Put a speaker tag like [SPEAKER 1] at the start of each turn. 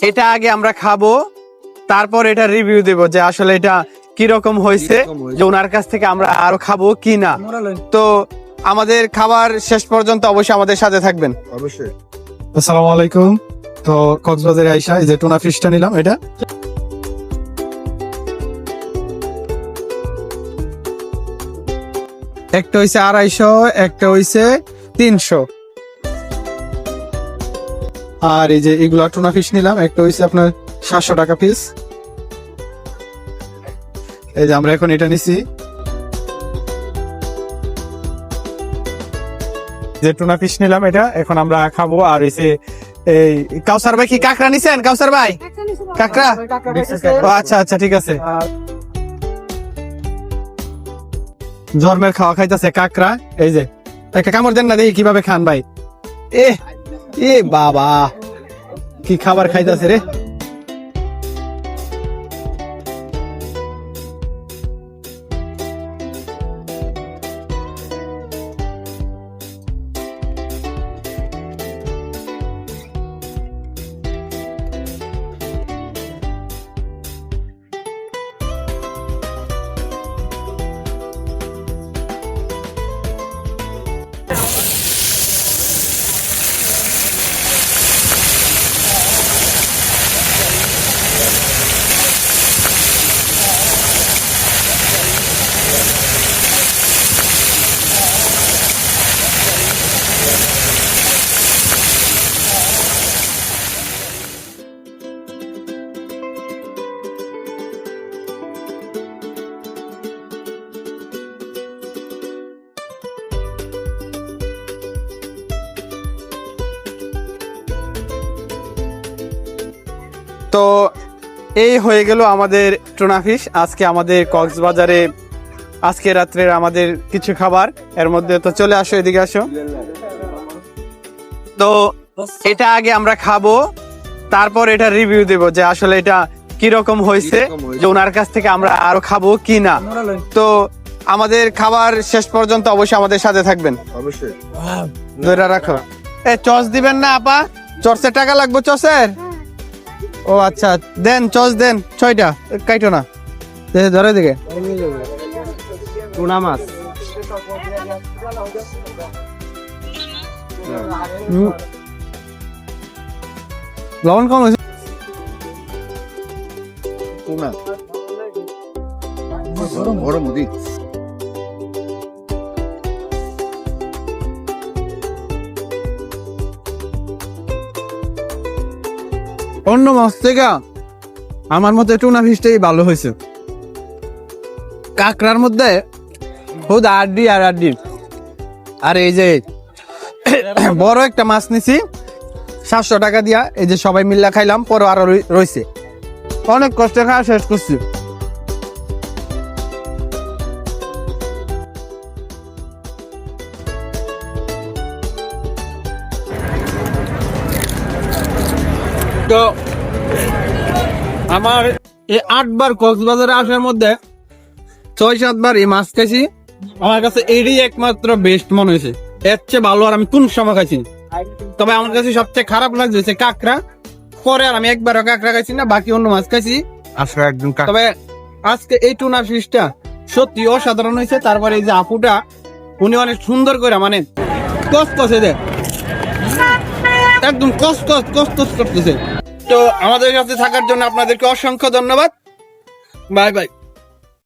[SPEAKER 1] এটা আগে আমরা খাবো, তারপর এটা রিভিউ দেব যে আসলে এটা কিরকম হয়েছে, যে ওনার কাছ থেকে আমরা আরো খাবো কি না। তো আমাদের খাবার শেষ পর্যন্ত অবশ্যই আমাদের সাথে থাকবেন।
[SPEAKER 2] অবশ্যই।
[SPEAKER 3] আসসালামু আলাইকুম। তো কক্সবাজারে আইসা এই যে টুনা ফিশটা নিলাম, এটা একটা হইছে 250, একটা হইছে 300। আর এই যে এগুলা টুনা ফিশ নিলাম, একটা হইছে আপনার 700 টাকা পিস। এই যে আমরা এখন এটা নিছি, যে টুনা ফিশ নিলাম এটা এখন আমরা খাবো। আর এসে এই কাউসার ভাই কি কাঁকড়া নিছেন? কাউসার ভাই কাঁকড়া? ও আচ্ছা আচ্ছা, ঠিক আছে। জন্মের খাওয়া খাইতেছে কাঁকড়া। এই যে একটা কামড় দেন না, দেখি কিভাবে খান ভাই। এ বাবা, কি খাবার খাইতেছে রে। তো এই হয়ে গেল আমাদের টুনা ফিশ আজকে আমাদের কক্সবাজারে। আজকে রাত্রের আমাদের কিছু খাবার, এর মধ্যে তো চলে আসো, এদিকে আসো। তো এটা আগে আমরা খাবো, তারপর এটা রিভিউ দেব যে আসলে এটা কিরকম হয়েছে, যে ওনার কাছ থেকে আমরা আরো খাবো কি না। তো আমাদের খাবার শেষ পর্যন্ত অবশ্যই আমাদের সাথে থাকবেন।
[SPEAKER 2] অবশ্যই।
[SPEAKER 1] ধরে রাখো। চস দিবেন না আপা? চসের টাকা লাগবে? চসের? ও আচ্ছা, দেন চস দেন 6টা, কাইটো না, ধরে দিকে।
[SPEAKER 2] টুনা মাছ।
[SPEAKER 1] লবণ কম হয়েছে।
[SPEAKER 2] টুনা বড় মুদি।
[SPEAKER 1] অন্য মাছ থেকে আমার মতে টুনা ফিশটাই ভালো হয়েছে। কাঁকড়ার মধ্যে খুদ আড্ডি আর আড্ডি। আর এই যে বড় একটা মাছ নিছি 700 টাকা দিয়া, এই যে সবাই মিল্লা খাইলাম, পরে আরো রয়েছে। অনেক কষ্টে খাওয়া শেষ করছি। তো আমার এই 8 বার কক্সবাজারে আসার মধ্যে 6-7 বার এই মাছ খাইছি। আমার কাছে এটাই একমাত্র বেস্ট মনে হয়েছে। এর চেয়ে ভালো আর আমি কোন সময় খাইছি। তবে আমার কাছে সবচেয়ে খারাপ লাগছে কাঁকড়া। পরে আর আমি একবারও কাঁকড়া খাইছি না, বাকি অন্য মাছ খাইছি।
[SPEAKER 2] আসলে একদম।
[SPEAKER 1] তবে আজকে এই টুনা ফিশটা সত্যি অসাধারণ হয়েছে। তারপরে এই যে আপুটা, উনি অনেক সুন্দর করে মানে কসকসে দেয়, একদম কসকস করতেছে। তো আমাদের সাথে থাকার জন্য আপনাদেরকে অসংখ্য ধন্যবাদ। Bye bye.